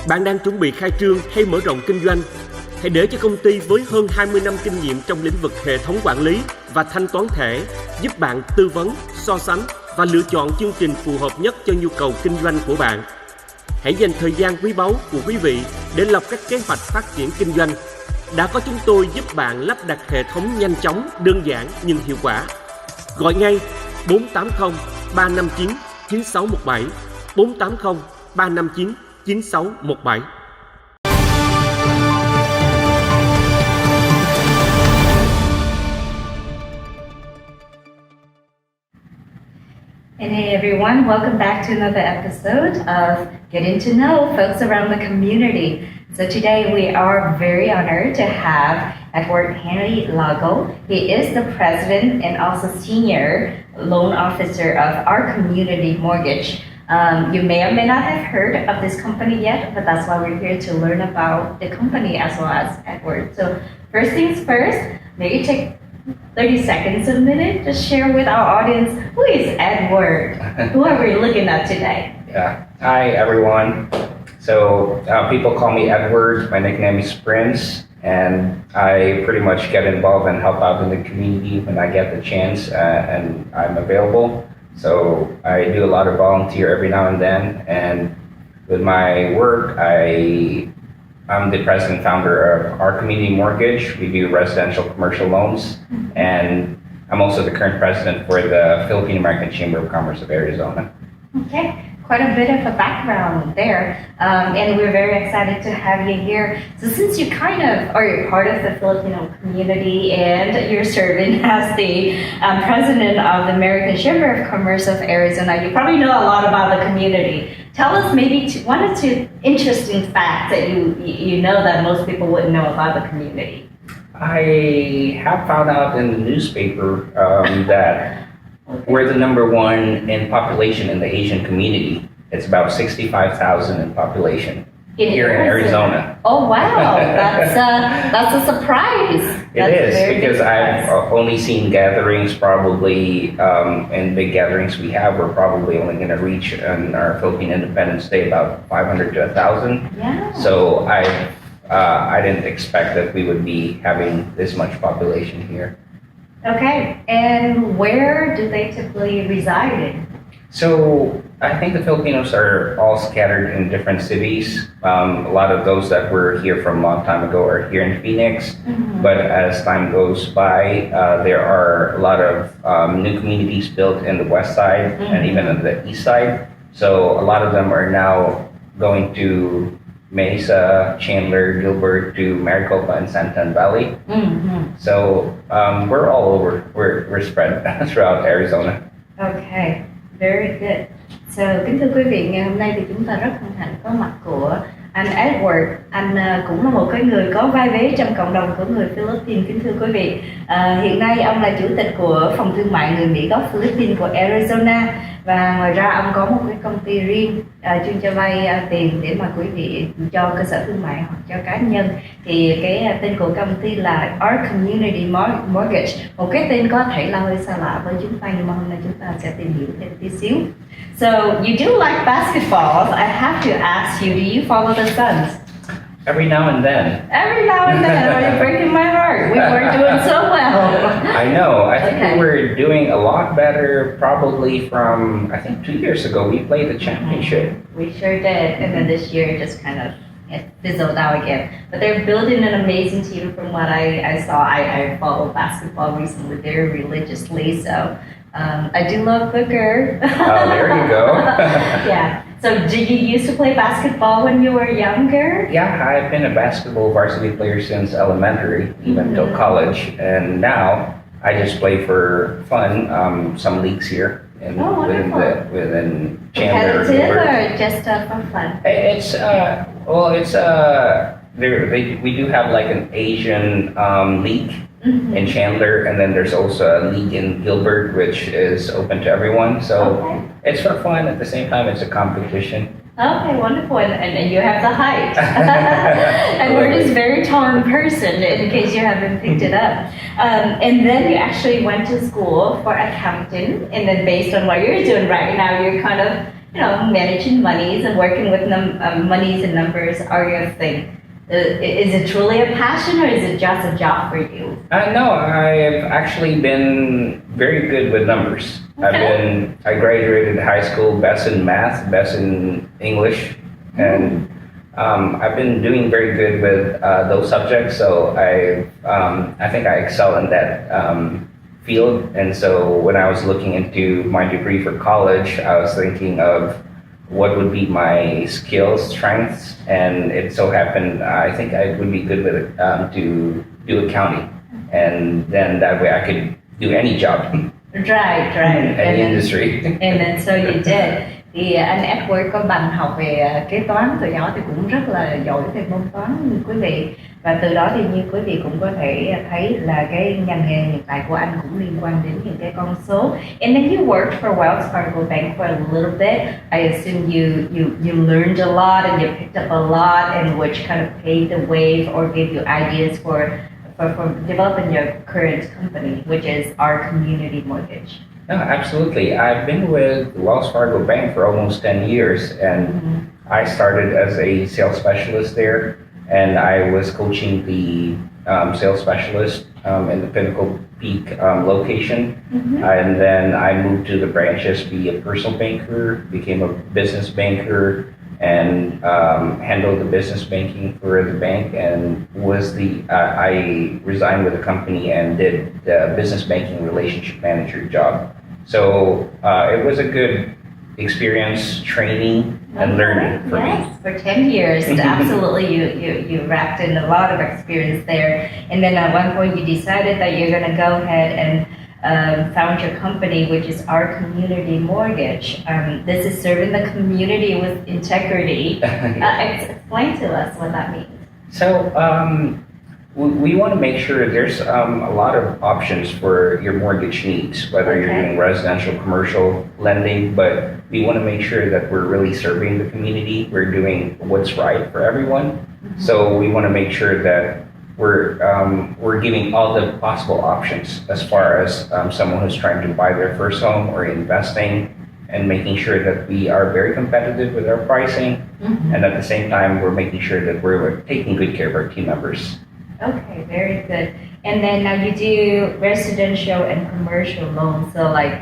Bạn đang chuẩn bị khai trương hay mở rộng kinh doanh? Hãy để cho công ty với hơn 20 năm kinh nghiệm trong lĩnh vực hệ thống quản lý và thanh toán thẻ giúp bạn tư vấn, so sánh và lựa chọn chương trình phù hợp nhất cho nhu cầu kinh doanh của bạn. Hãy dành thời gian quý báu của quý vị để lập các kế hoạch phát triển kinh doanh. Đã có chúng tôi giúp bạn lắp đặt hệ thống nhanh chóng, đơn giản nhưng hiệu quả. Gọi ngay 480 359 9617 480 359 9617. And hey everyone, welcome back to another episode of Getting to Know Folks Around the Community. So today we are very honored to have Edward Henry Lago. He is the president and also senior loan officer of our community mortgage. You may or may not have heard of this company yet, but that's why we're here to learn about the company as well as Edward. So first things first, maybe take 30 seconds, a minute, just share with our audience, who is Edward? Who are we looking at today? Yeah. Hi, everyone. So people call me Edward. My nickname is Prince, and I pretty much get involved and help out in the community when I get the chance and I'm available. So I do a lot of volunteer every now and then, and with my work, I'm the president and founder of our community mortgage. We do residential commercial loans, and I'm also the current president for the Philippine American Chamber of Commerce of Arizona. Okay, quite a bit of a background there, and we're very excited to have you here. So since you kind of are part of the Filipino community and you're serving as the president of the American Chamber of Commerce of Arizona, you probably know a lot about the community. Tell us maybe one or two interesting facts that you know that most people wouldn't know about the community. I have found out in the newspaper that we're the number one in population in the Asian community. It's about 65,000 in population here in Arizona. Oh wow, that's a surprise. It is, because I've only seen gatherings probably, and big gatherings we have, we're probably only going to reach on our Philippine Independence Day about 500 to 1,000. Yeah. So I didn't expect that we would be having this much population here. Okay, and where do they typically reside? So I think the Filipinos are all scattered in different cities. A lot of those that were here from a long time ago are here in Phoenix. Mm-hmm. But as time goes by, there are a lot of new communities built in the west side, mm-hmm. and even on the east side. So a lot of them are now going to Mesa, Chandler, Gilbert, to Maricopa and Santan Valley. Mm-hmm. So we're all over. We're spread throughout Arizona. Okay, very good. So kính thưa quý vị, ngày hôm nay thì chúng ta rất hân hạnh có mặt của anh Edward. Anh cũng là một cái người có vai vế trong cộng đồng của người Philippines, kính thưa quý vị. Hiện nay ông là chủ tịch của phòng thương mại người Mỹ gốc Philippines của Arizona, và ngoài ra ông có một cái công ty riêng chuyên cho vay tiền để mà quý vị cho cơ sở thương mại hoặc cho cá nhân. Thì cái tên của công ty là Our Community Mortgage, một cái tên có thể là hơi xa lạ với chúng ta, nhưng mà hôm nay chúng ta sẽ tìm hiểu thêm tí xíu. So you do like basketball. I have to ask you, do you follow the Suns? Every now and then. Every now and then. You're breaking my heart. We weren't doing so well. I know. I think we were doing a lot better probably from, I think 2 years ago, we played the championship. We sure did. And then this year just kind of fizzled out again. But they're building an amazing team from what I saw. I follow basketball recently very religiously. So I do love Booker. Oh, there you go. Yeah. So did you used to play basketball when you were younger? Yeah, I've been a basketball varsity player since elementary, even till college. And now I just play for fun, some leagues here in within Chandler. Competitive or just for fun? We do have like an Asian league. Mm-hmm. In Chandler, and then there's also a league in Gilbert, which is open to everyone. So it's for fun. At the same time, it's a competition. Okay, wonderful. And you have the height. And we're just very tall in person, in case you haven't picked it up. And then you actually went to school for accounting, and then based on what you're doing right now, you're kind of managing monies and working with monies and numbers are your thing. Is it truly a passion or is it just a job for you? No, I've actually been very good with numbers. Okay. I graduated high school best in math, best in English, and I've been doing very good with those subjects. So I think I excel in that field. And so when I was looking into my degree for college, I was thinking of what would be my skills, strengths, and it so happened I think I would be good with it to do accounting, and then that way I could do any job. Right. Any industry. And then so you did. Thì anh Edward có bằng học về kế toán, từ nhỏ thì cũng rất là giỏi về môn toán quý vị. Và từ đó thì như quý vị cũng có thể thấy là cái ngành nghề hiện tại của anh cũng liên quan đến những cái con số. And then you worked for Wells Fargo Bank for a little bit. I assume you learned a lot and you picked up a lot, and which kind of paved the way or gave you ideas for developing your current company, which is our community mortgage. No, absolutely. I've been with Wells Fargo Bank for almost 10 years, and I started as a sales specialist there, and I was coaching the sales specialist in the Pinnacle Peak location, and then I moved to the branches, be a personal banker, became a business banker, and handled the business banking for the bank, and I resigned with the company and did the business banking relationship manager job. So it was a good experience, training and learning for me. For 10 years, absolutely, you racked in a lot of experience there. And then at one point you decided that you're going to go ahead and found your company, which is Our Community Mortgage. This is serving the community with integrity. Explain to us what that means. So we want to make sure there's a lot of options for your mortgage needs, whether you're doing residential, commercial lending, but we want to make sure that we're really serving the community. We're doing what's right for everyone. So we want to make sure that we're giving all the possible options as far as someone who's trying to buy their first home or investing, and making sure that we are very competitive with our pricing, and at the same time we're making sure that we're taking good care of our team members. Okay, very good. And then now you do residential and commercial loans. So like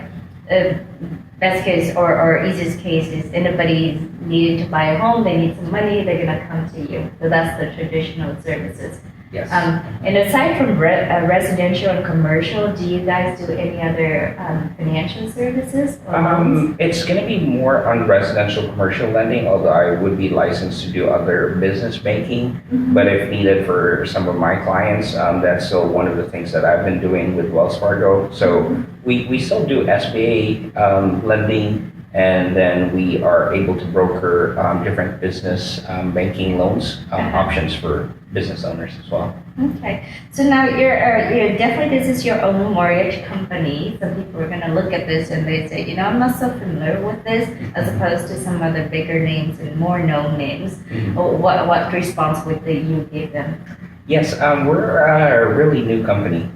best case or easiest case is anybody needing to buy a home, they need some money, they're gonna come to you. So that's the traditional services. Yes. And aside from residential and commercial, do you guys do any other financial services or loans? It's going to be more on residential commercial lending, although I would be licensed to do other business banking. But if needed for some of my clients, that's still one of the things that I've been doing with Wells Fargo. So we still do SBA lending, and then we are able to broker different business banking loans options for business owners as well. Okay, so now you're definitely, this is your own mortgage company. Some people are going to look at this and they say, I'm not so familiar with this, as opposed to some other bigger names and more known names. What response would you give them? Yes, we're a really new company.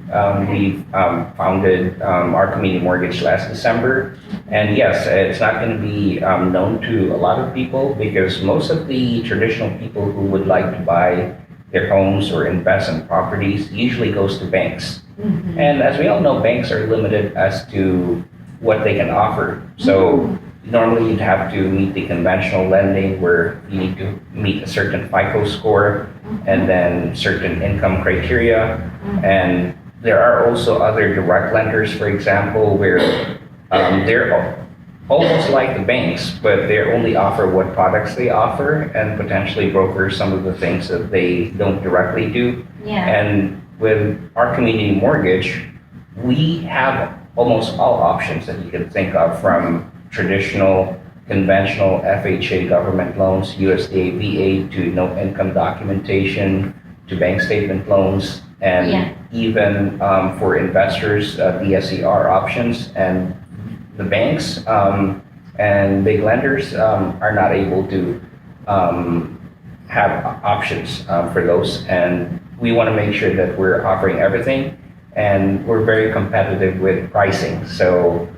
We've founded Our Community Mortgage last December. And yes, it's not going to be known to a lot of people, because most of the traditional people who would like to buy their homes or invest in properties usually goes to banks. And as we all know, banks are limited as to what they can offer. So normally you'd have to meet the conventional lending, where you need to meet a certain FICO score and then certain income criteria. And there are also other direct lenders, for example, where they're almost like the banks, but they only offer what products they offer, and potentially broker some of the things that they don't directly do. And with Our Community Mortgage, we have almost all options that you can think of, from traditional, conventional FHA government loans, USDA VA, to no income documentation, to bank statement loans, and even for investors, DSCR options. And the banks and big lenders are not able to have options for those. And we want to make sure that we're offering everything, and we're very competitive with pricing. So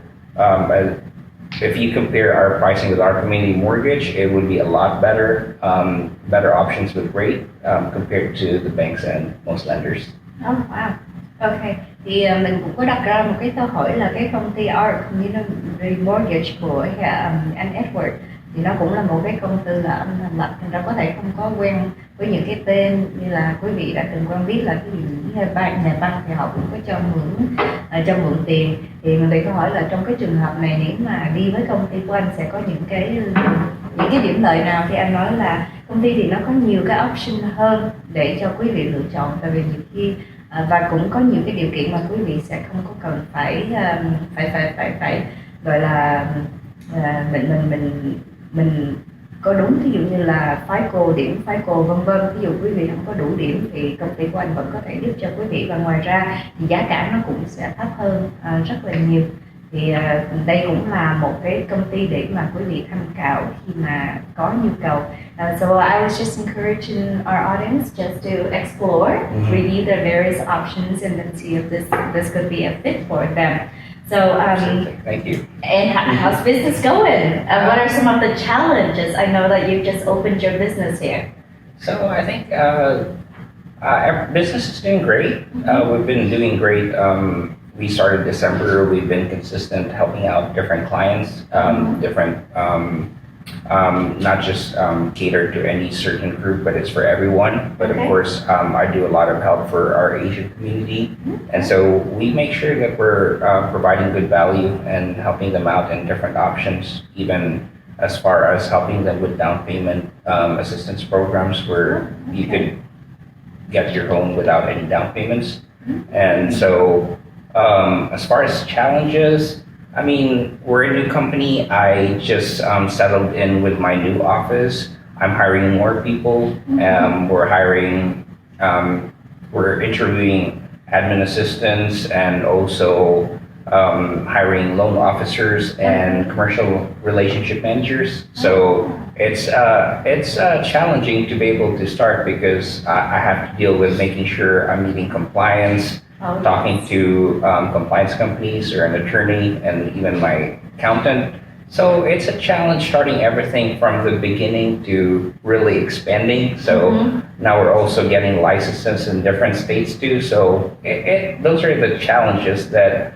if you compare our pricing with our community mortgage, it would be a lot better, better options with rate compared to the banks and most lenders. Oh, wow. Ok, thì mình cũng có đặt ra một cái câu hỏi là cái công ty Our Community Mortgage của anh Edward thì nó cũng là một cái công ty là anh thành lập, thành ra có thể không có quen với những cái tên như là quý vị đã từng quen biết là cái gì nhà băng thì họ cũng có cho mượn tiền. Thì mình bị câu hỏi là trong cái trường hợp này nếu mà đi với công ty của anh sẽ có những cái điểm lợi nào, thì anh nói là công ty thì nó có nhiều cái option hơn để cho quý vị lựa chọn, tại vì nhiều khi và cũng có nhiều cái điều kiện mà quý vị sẽ không có cần phải gọi là mình có đúng, ví dụ như là FICO, điểm FICO vân vân. Ví dụ quý vị không có đủ điểm thì công ty của anh vẫn có thể giúp cho quý vị, và ngoài ra thì giá cả nó cũng sẽ thấp hơn rất là nhiều. Thì đây cũng là một cái công ty để mà quý vị tham khảo khi mà có nhu cầu. So I was just encouraging our audience just to explore, review the various options, and then see if this could be a fit for them. So thank you. And how's business going? What are some of the challenges? I know that you just opened your business here. So I think our business is doing great. We've been doing great. We started December. We've been consistent, helping out different clients, different, not just catered to any certain group, but it's for everyone. But Okay. of course, I do a lot of help for our Asian community, and so we make sure that we're providing good value and helping them out in different options, even as far as helping them with down payment assistance programs where you could get your home without any down payments. And so as far as challenges, I mean, we're a new company. I just settled in with my new office. I'm hiring more people. We're interviewing admin assistants and also hiring loan officers and commercial relationship managers. So it's challenging to be able to start because I have to deal with making sure I'm meeting compliance, talking to compliance companies or an attorney and even my accountant. So it's a challenge starting everything from the beginning to really expanding. So now we're also getting licenses in different states too. So those are the challenges that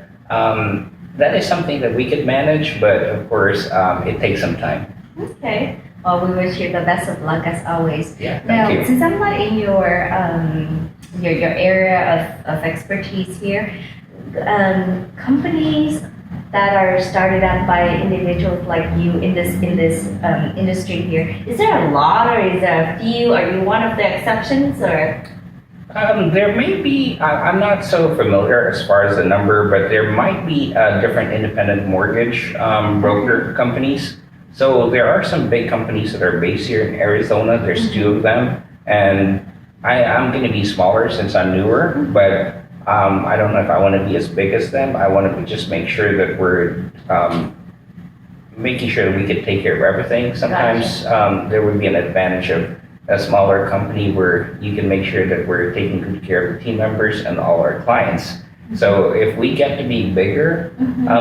that is something that we could manage, but of course it takes some time. Okay. Well, we wish you the best of luck as always. Yeah, thank now, you. Since I'm not in your area of expertise here, companies that are started up by individuals like you in this industry here, is there a lot or is there a few? Are you one of the exceptions or? There may be, I'm not so familiar as far as the number, but there might be different independent mortgage broker companies. So there are some big companies that are based here in Arizona. There's two of them, and I'm going to be smaller since I'm newer, but I don't know if I want to be as big as them. I want to just make sure that we're making sure that we can take care of everything. Sometimes there would be an advantage of a smaller company where you can make sure that we're taking good care of the team members and all our clients. So if we get to be bigger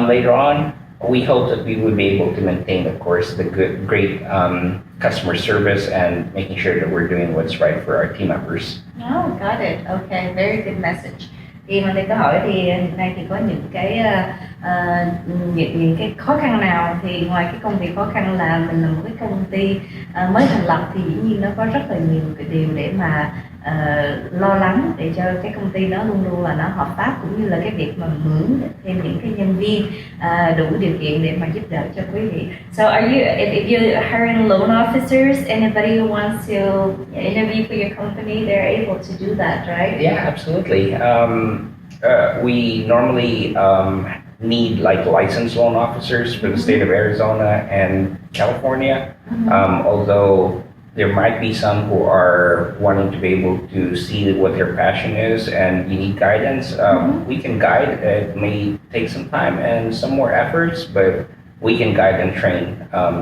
later on, we hope that we would be able to maintain, of course, the great customer service and making sure that we're doing what's right for our team members. Oh, got it. Okay, very good message. Thì mình đi câu hỏi thì hiện nay thì có những cái khó khăn nào, thì ngoài cái công việc khó khăn là mình là một cái công ty mới thành lập thì dĩ nhiên nó có rất là nhiều cái điều để mà lo lắng để cho cái công ty nó luôn luôn là nó hợp pháp, cũng như là cái việc mà mượn thêm những cái nhân viên đủ điều kiện để mà giúp đỡ cho quý vị. So are you, if you're hiring loan officers, anybody who wants to interview for your company, they're able to do that, right? Yeah, absolutely. We normally need like licensed loan officers for the state of Arizona and California. Although there might be some who are wanting to be able to see what their passion is and you need guidance. We can guide. It may take some time and some more efforts, but we can guide and train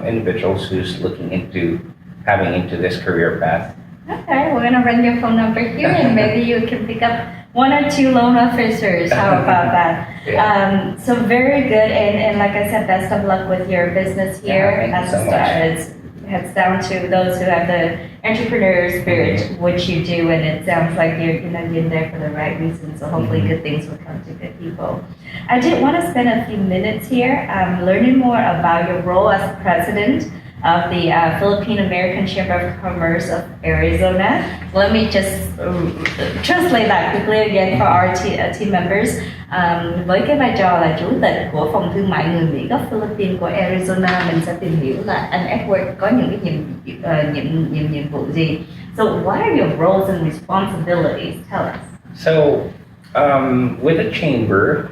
individuals who's looking into having into this career path. Okay, we're gonna run your phone number here and maybe you can pick up one or two loan officers. How about that? Yeah. So very good, and like I said, best of luck with your business here. Yeah, thank you so much. Heads down to those who have the entrepreneur spirit, which you do, and it sounds like you're in there for the right reasons. So hopefully, good things will come to good people. I did want to spend a few minutes here learning more about your role as president of the Philippine American Chamber of Commerce of Arizona. Let me just translate that quickly again for our team members. Với cái vai trò là chủ tịch của phòng thương mại người Mỹ gốc Philippines của Arizona, mình sẽ tìm hiểu là anh Edward có những cái nhiệm vụ gì. So what are your roles and responsibilities? Tell us. So with the chamber,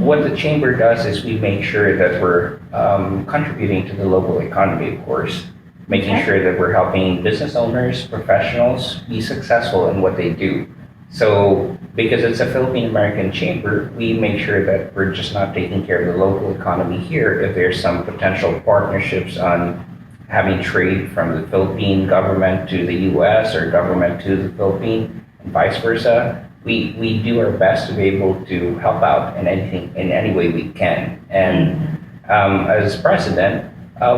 what the chamber does is we make sure that we're contributing to the local economy, of course, making sure that we're helping business owners, professionals be successful in what they do. So because it's a Philippine American chamber, we make sure that we're just not taking care of the local economy here. If there's some potential partnerships on having trade from the Philippine government to the US or government to the Philippines and vice versa, we do our best to be able to help out in any way we can. And as president,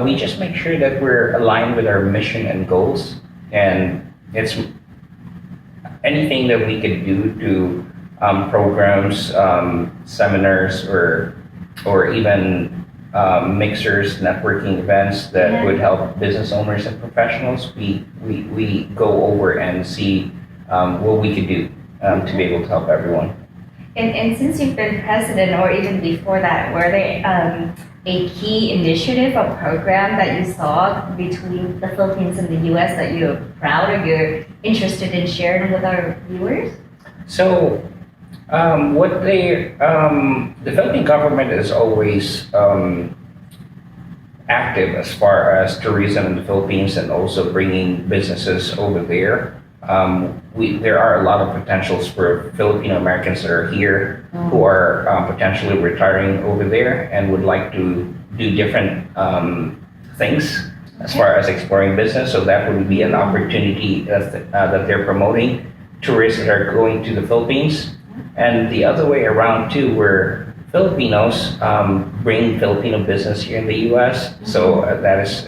we just make sure that we're aligned with our mission and goals, and it's anything that we could do to programs, seminars, or even mixers, networking events that would help business owners and professionals. We go over and see what we could do to be able to help everyone. And since you've been president, or even before that, were there a key initiative or program that you saw between the Philippines and the US that you're proud or you're interested in sharing with our viewers? So the Philippine government is always active as far as tourism in the Philippines and also bringing businesses over there. There are a lot of potentials for Filipino Americans that are here who are potentially retiring over there and would like to do different things as far as exploring business. So that would be an opportunity that they're promoting tourists that are going to the Philippines. And the other way around too, where Filipinos bring Filipino business here in the US. So that is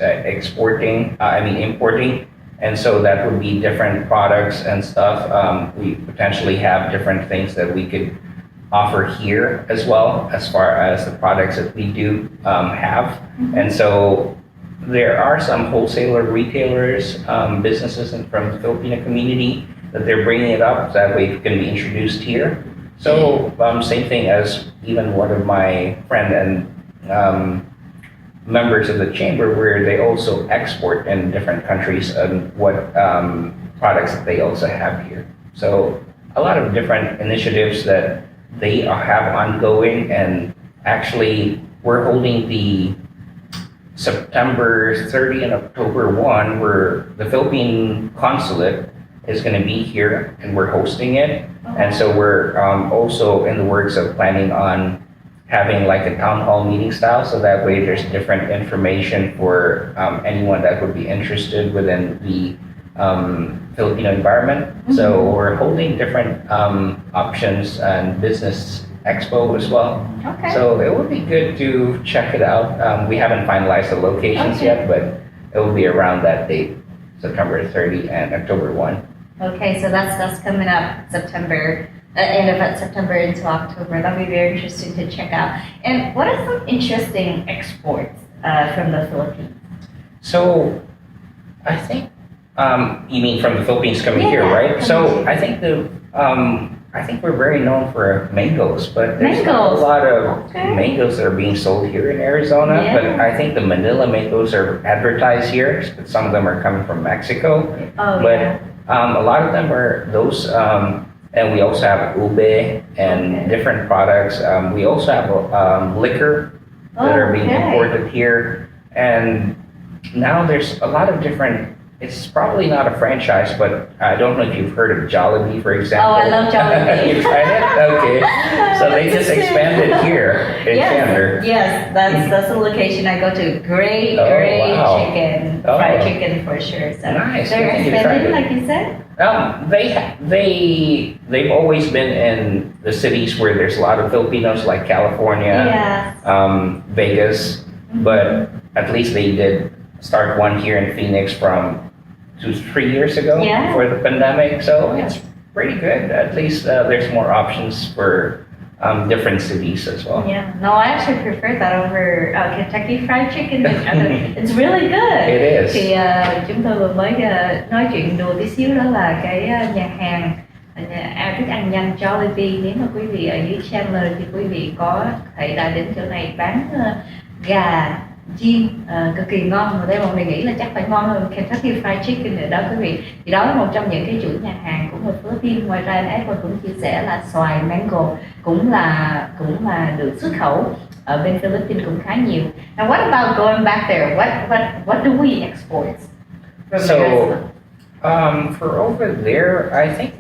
importing. And so that would be different products and stuff. We potentially have different things that we could offer here as well, as far as the products that we do have. And so there are some wholesaler, retailers, businesses from the Filipino community that they're bringing it up. That way it can be introduced here. So same thing as even one of my friend and members of the chamber, where they also export in different countries and what products that they also have here. So a lot of different initiatives that they have ongoing, and actually we're holding the September 30 and October 1, where the Philippine consulate is going to be here and we're hosting it. And so we're also in the works of planning on having like a town hall meeting style, so that way there's different information for anyone that would be interested within the Filipino environment. So we're holding different options and business expo as well. Okay. So it would be good to check it out. We haven't finalized the locations yet, but it will be around that date, September 30 and October 1. Okay, so that's coming up September. End of September into October. That'll be very interesting to check out. And what are some interesting exports from the Philippines? So, I think you mean from the Philippines coming here, right? So I think I think we're very known for mangoes, but there's not a lot of mangoes that are being sold here in Arizona. But I think the Manila mangoes are advertised here. Some of them are coming from Mexico, but a lot of them are those. And we also have ube and different products. We also have liquor that are being imported here. And now there's a lot of different it's probably not a franchise, but I don't know if you've heard of Jollibee, for example. Oh, I love Jollibee. You tried it? Okay. So they just expanded here in Chandler. Yes, that's the location I go to. Great wow. chicken, fried chicken for sure. So Nice. they're Good thing you tried expanding, it. like you said. They've always been in the cities where there's a lot of Filipinos, like California, Vegas, but at least they did start one here in Phoenix from 2-3 years ago before the pandemic. So it's pretty good. At least there's more options for different cities as well. Yeah, no, I actually prefer that over Kentucky Fried Chicken. It's really good. It is. Thì chúng tôi vừa mới nói chuyện đùa tí xíu, đó là cái nhà hàng thức ăn nhanh Jollibee. Nếu mà quý vị ở dưới Chandler thì quý vị có thể đã đến chỗ này bán gà chiên cực kỳ ngon, và đây mình nghĩ là chắc phải ngon hơn Kentucky Fried Chicken nữa đó quý vị. Thì đó là một trong những cái chuỗi nhà hàng của người Philippines. Ngoài ra anh Edward cũng chia sẻ là xoài mango cũng là được xuất khẩu ở bên Philippines cũng khá nhiều. Now what about going back there? What do we export from there? For over there, I think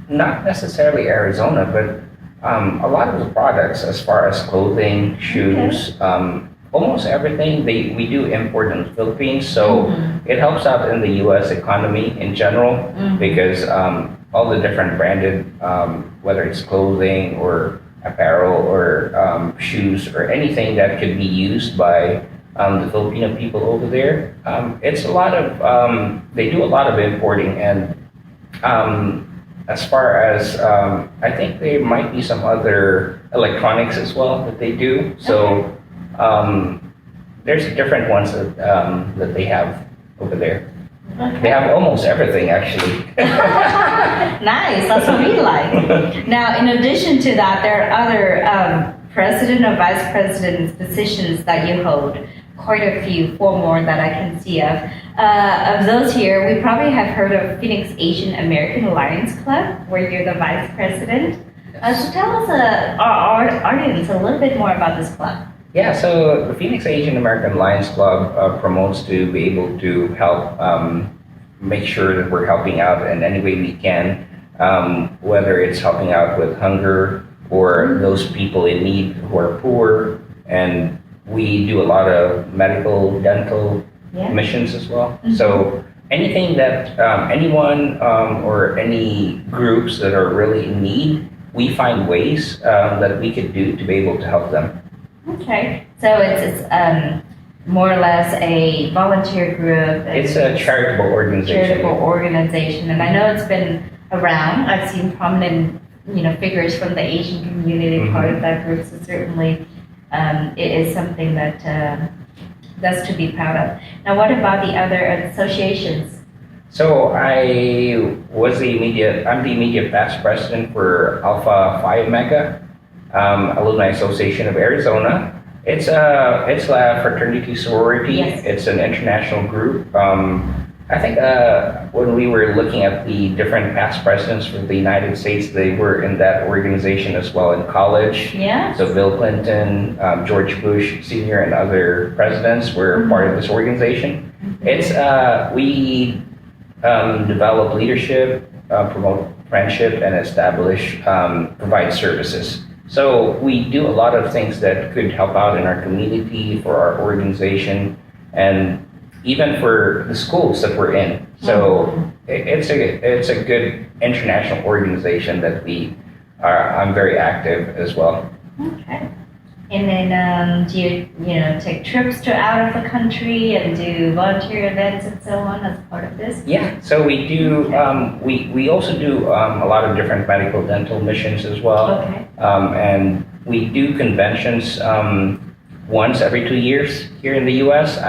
not necessarily Arizona, but a lot of the products as far as clothing, shoes, almost everything we do import in the Philippines, so it helps out in the U.S. economy in general because all the different branded, whether it's clothing or apparel or shoes or anything that could be used by the Filipino people over there, it's a lot of they do a lot of importing, and as far as I think there might be some other electronics as well that they do. So. There's different ones that they have over there. Okay. They have almost everything actually. Nice, that's what we like. Now, in addition to that, there are other president or vice president positions that you hold. Quite a few, 4 more that I can see of. Of those here, we probably have heard of Phoenix Asian American Alliance Club, where you're the vice president. So tell us, our audience, a little bit more about this club. Yeah, so the Phoenix Asian American Lions Club promotes to be able to help make sure that we're helping out in any way we can, whether it's helping out with hunger or those people in need who are poor. And we do a lot of medical, dental missions as well. So anything that anyone or any groups that are really in need, we find ways that we could do to be able to help them. Okay, so it's more or less a volunteer group. It's a charitable organization. And I know it's been around. I've seen prominent, figures from the Asian community part of that group. So certainly, it is something that's to be proud of. Now, what about the other associations? So I'm the immediate past president for Alpha Phi Omega. Alumni Association of Arizona. It's a fraternity sorority. Yes. It's an international group. I think when we were looking at the different past presidents for the United States, they were in that organization as well in college. Yeah. So Bill Clinton, George Bush Sr., and other presidents were part of this organization. It's we develop leadership, promote friendship, and provide services. So we do a lot of things that could help out in our community, for our organization, and even for the schools that we're in. So it's a good international organization that I'm very active as well. Okay. And then do you take trips to out of the country and do volunteer events and so on as part of this? Yeah, so we do. We also do a lot of different medical dental missions as well. Okay. And we do conventions once every 2 years here in the U.S.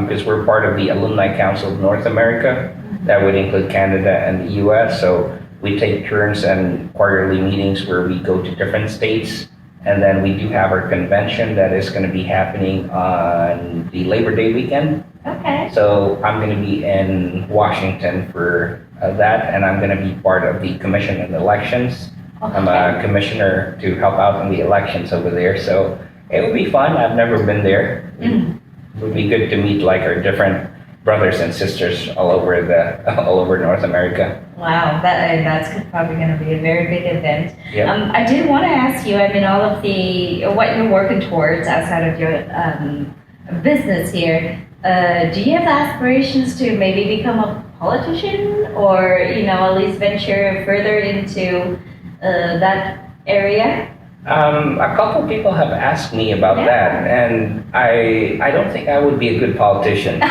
Because we're part of the Alumni Council of North America. That would include Canada and the U.S. So we take turns and quarterly meetings where we go to different states. And then we do have our convention that is going to be happening on the Labor Day weekend. Okay. So I'm going to be in Washington for that, and I'm going to be part of the Commission on Elections. Okay. I'm a commissioner to help out in the elections over there, so it will be fun. I've never been there. It would be good to meet like our different brothers and sisters all over North America. Wow, that's probably going to be a very big event. Yeah. I did want to ask you, I mean, all of what you're working towards outside of your business here, do you have the aspirations to maybe become a politician, or, at least venture further into that area? A couple people have asked me about that, and I don't think I would be a good politician.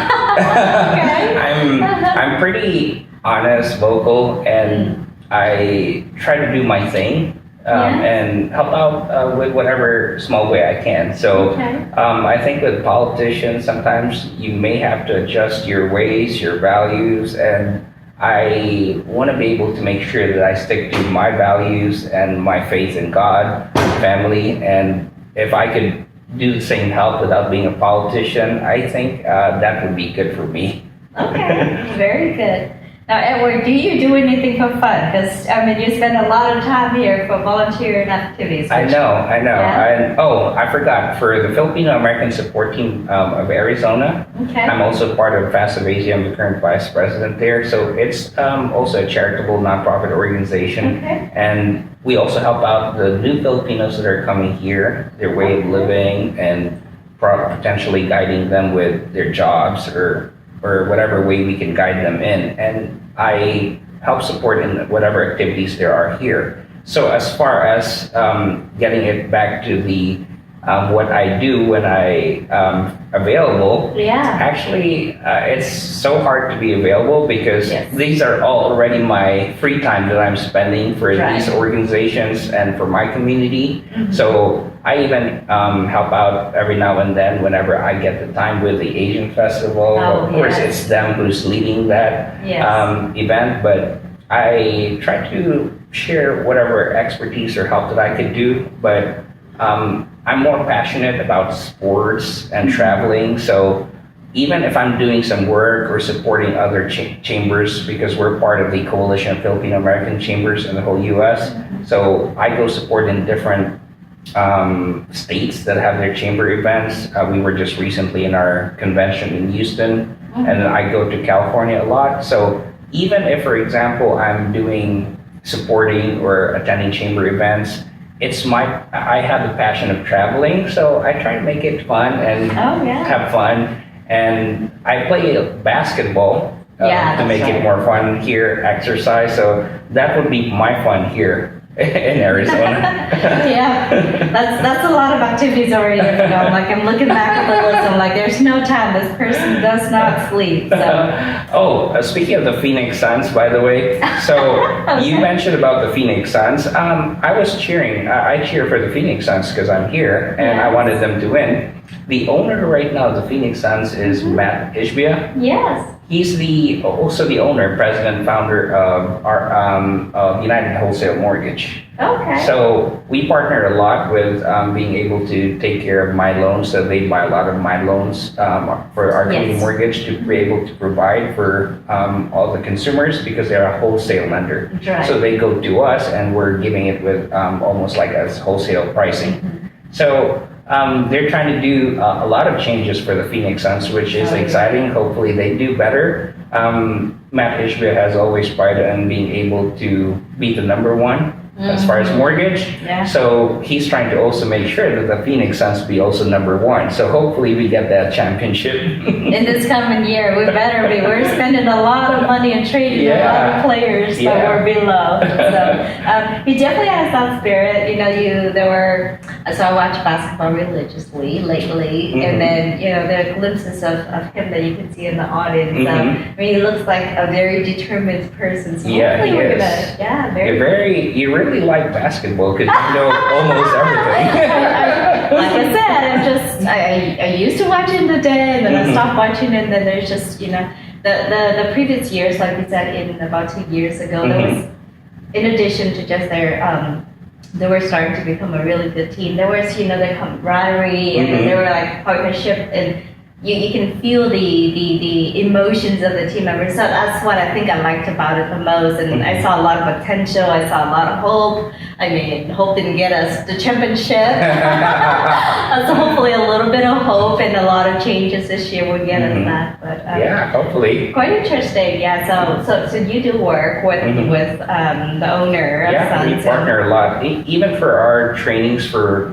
I'm pretty honest, vocal, and I try to do my thing and help out with whatever small way I can. So I think with politicians, sometimes you may have to adjust your ways, your values, and I want to be able to make sure that I stick to my values and my faith in God, family, and if I could do the same help without being a politician, I think that would be good for me. Okay, very good. Now, Edward, do you do anything for fun? Because, I mean, you spend a lot of time here for volunteer activities. I know. Yeah. I forgot. For the Filipino American Support Team of Arizona, I'm also part of FAST of Asia. I'm the current vice president there. So it's also a charitable nonprofit organization. And we also help out the new Filipinos that are coming here, their way of living, and potentially guiding them with their jobs or whatever way we can guide them in. And I help support in whatever activities there are here. So as far as getting it back to the what I do when I available, actually it's so hard to be available because these are all already my free time that I'm spending for these organizations and for my community. So I even help out every now and then whenever I get the time with the Asian Festival. Of course, it's them who's leading that event, but I try to share whatever expertise or help that I could do. But I'm more passionate about sports and traveling, so even if I'm doing some work or supporting other chambers, because we're part of the Coalition of Filipino American Chambers in the whole U.S., so I go support in different states that have their chamber events. We were just recently in our convention in Houston, and I go to California a lot. So even if, for example, I'm doing supporting or attending chamber events, I have the passion of traveling, so I try to make it fun and have fun. And I play basketball to make it more fun here, exercise. So that would be my fun here in Arizona. That's a lot of activities already. Like I'm looking back at the list, I'm like, there's no time. This person does not sleep. So. Speaking of the Phoenix Suns, by the way, so you mentioned about the Phoenix Suns. I was cheering. I cheer for the Phoenix Suns because I'm here and I wanted them to win. The owner right now of the Phoenix Suns is Matt Ishbia. Yes. He's also the owner, president, founder of our United Wholesale Mortgage. Okay. So we partner a lot with being able to take care of my loans. So they buy a lot of my loans for our community mortgage to be able to provide for all the consumers because they're a wholesale lender. Right. So they go to us and we're giving it with almost like as wholesale pricing. So they're trying to do a lot of changes for the Phoenix Suns, which is exciting. Hopefully they do better. Matt Ishbia has always prided on being able to be the number one as far as mortgage. So he's trying to also make sure that the Phoenix Suns be also number one. So hopefully we get that championship. In this coming year, we better be. We're spending a lot of money and trading a lot of players that were below. So he definitely has that spirit. So I watch basketball religiously lately, and then there are glimpses of him that you can see in the audience. I mean, he looks like a very determined person. So hopefully we're gonna, you really like basketball because you know almost everything. Like I said, I used to watch it in the day, and then I stopped watching it, and then there's just, the previous years, like we said, in about 2 years ago, there was, in addition to just they were starting to become a really good team. There was, the camaraderie, and then there were like partnership, and you can feel the emotions of the team members. So that's what I think I liked about it the most. And I saw a lot of potential. I saw a lot of hope. I mean, hope didn't get us the championship. So hopefully a little bit of hope and a lot of changes this year will get us that. But yeah, hopefully. Quite interesting. Yeah. So you do work with the owner of Yeah, we Sons partner a lot. Even for our trainings,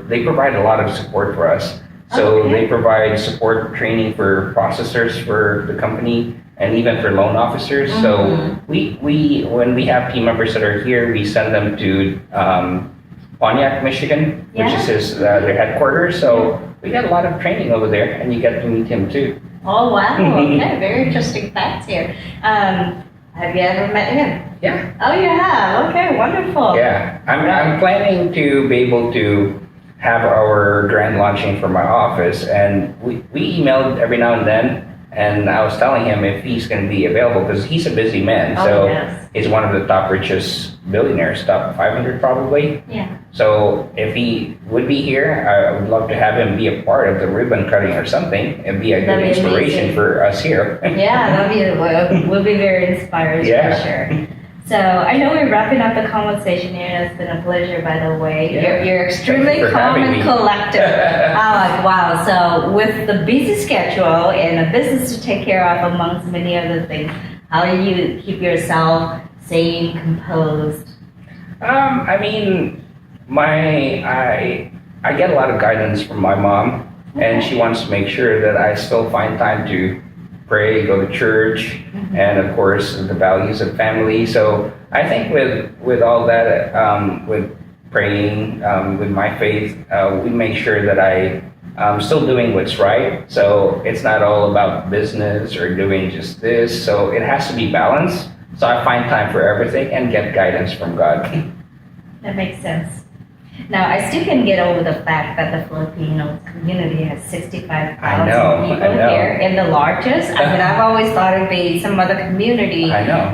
they provide a lot of support for us. So they provide support training for processors for the company and even for loan officers. So we when we have team members that are here, we send them to Pontiac, Michigan, which is their headquarters. So we got a lot of training over there, and you get to meet him too. Oh wow! Okay, very interesting facts here. Have you ever met him? Yeah. Oh, you have. Okay, wonderful. Yeah, I'm planning to be able to have our grand launching for my office, and we emailed every now and then, and I was telling him if he's going to be available because he's a busy man. So he's one of the top richest billionaires, top 500 probably. Yeah. So if he would be here, I would love to have him be a part of the ribbon cutting or something. It'd be a good inspiration for us here. Yeah, we'll be very inspired for sure. So I know we're wrapping up the conversation here. It's been a pleasure, by the way. Yeah. You're extremely calm and collected. Wow. So with the busy schedule and a business to take care of amongst many other things, how do you keep yourself sane, composed? I mean, I get a lot of guidance from my mom, and she wants to make sure that I still find time to pray, go to church, and of course the values of family. So I think with all that, with praying, with my faith, we make sure that I'm still doing what's right. So it's not all about business or doing just this. So it has to be balanced. So I find time for everything and get guidance from God. That makes sense. Now, I still can get over the fact that the Filipino community has 65,000 people here, and the largest. I mean, I've always thought it'd be some other community. I know.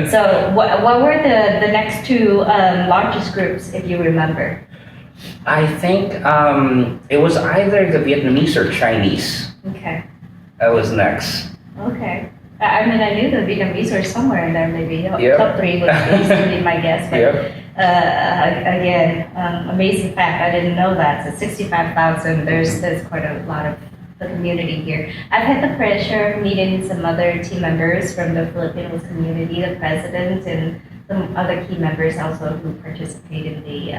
So what were the next two largest groups, if you remember? I think it was either the Vietnamese or Chinese. Okay. That was next. Okay. I mean, I knew the Vietnamese were somewhere in there, maybe. Top three would be my guess. But again, amazing fact, I didn't know that. So 65,000, there's quite a lot of the community here. I've had the pleasure of meeting some other team members from the Filipinos community, the president, and some other key members also who participate in the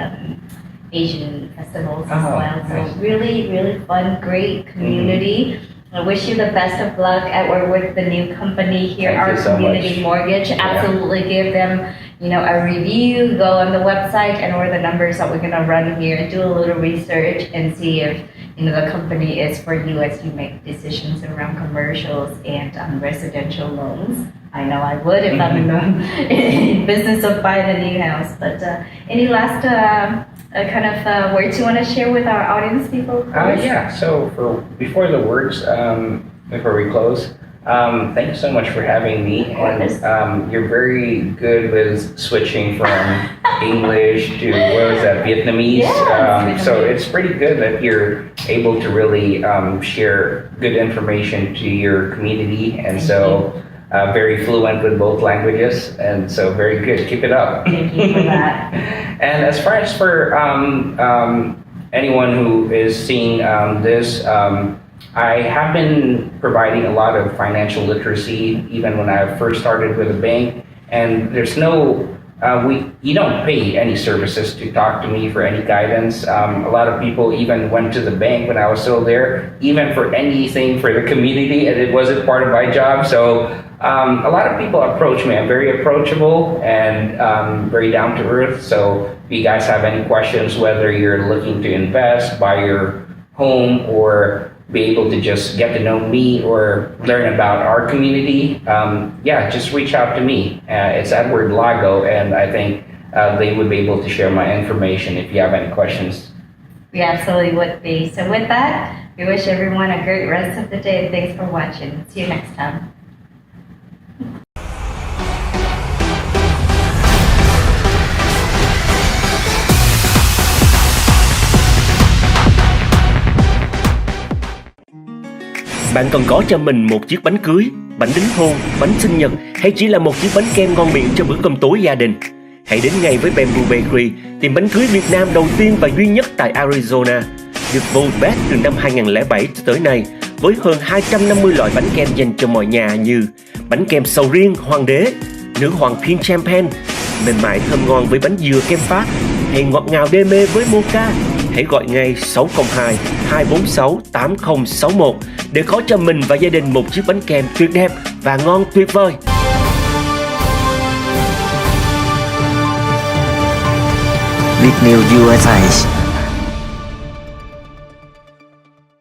Asian festivals as well. So really, really fun, great community. I wish you the best of luck with the new company here, our Community Mortgage. Absolutely give them, a review, go on the website and or the numbers that we're going to run here, do a little research and see if, the company is for you as you make decisions around commercials and residential loans. I know I would if I'm in the business of buying a new house. But any last words you want to share with our audience people? So before the words, before we close, thank you so much for having me. And you're very good with switching from English to Vietnamese. So it's pretty good that you're able to really share good information to your community, and very fluent with both languages, and so very good. Keep it up. Thank you for that. And as far as for anyone who is seeing this, I have been providing a lot of financial literacy even when I first started with a bank, and there's no you don't pay any services to talk to me for any guidance. A lot of people even went to the bank when I was still there, even for anything for the community, and it wasn't part of my job. So a lot of people approach me. I'm very approachable and very down to earth. So if you guys have any questions, whether you're looking to invest, buy your home, or be able to just get to know me or learn about our community, just reach out to me. It's Edward Lago, and I think they would be able to share my information if you have any questions. We absolutely would be. So with that, we wish everyone a great rest of the day, and thanks for watching. See you next time. Bạn còn có cho mình một chiếc bánh cưới, bánh đính hôn, bánh sinh nhật hay chỉ là một chiếc bánh kem ngon miệng cho bữa cơm tối gia đình? Hãy đến ngay với Bamboo Bakery, tiệm bánh cưới Việt Nam đầu tiên và duy nhất tại Arizona, được vote best từ năm 2007 tới nay, với hơn 250 loại bánh kem dành cho mọi nhà như bánh kem sầu riêng hoàng đế, nữ hoàng pink champagne, mềm mại thơm ngon với bánh dừa kem Pháp, hay ngọt ngào đê mê với mocha. Hãy gọi ngay 602 246 8061 để có cho mình và gia đình một chiếc bánh kem tuyệt đẹp và ngon tuyệt vời. VietNEWS USA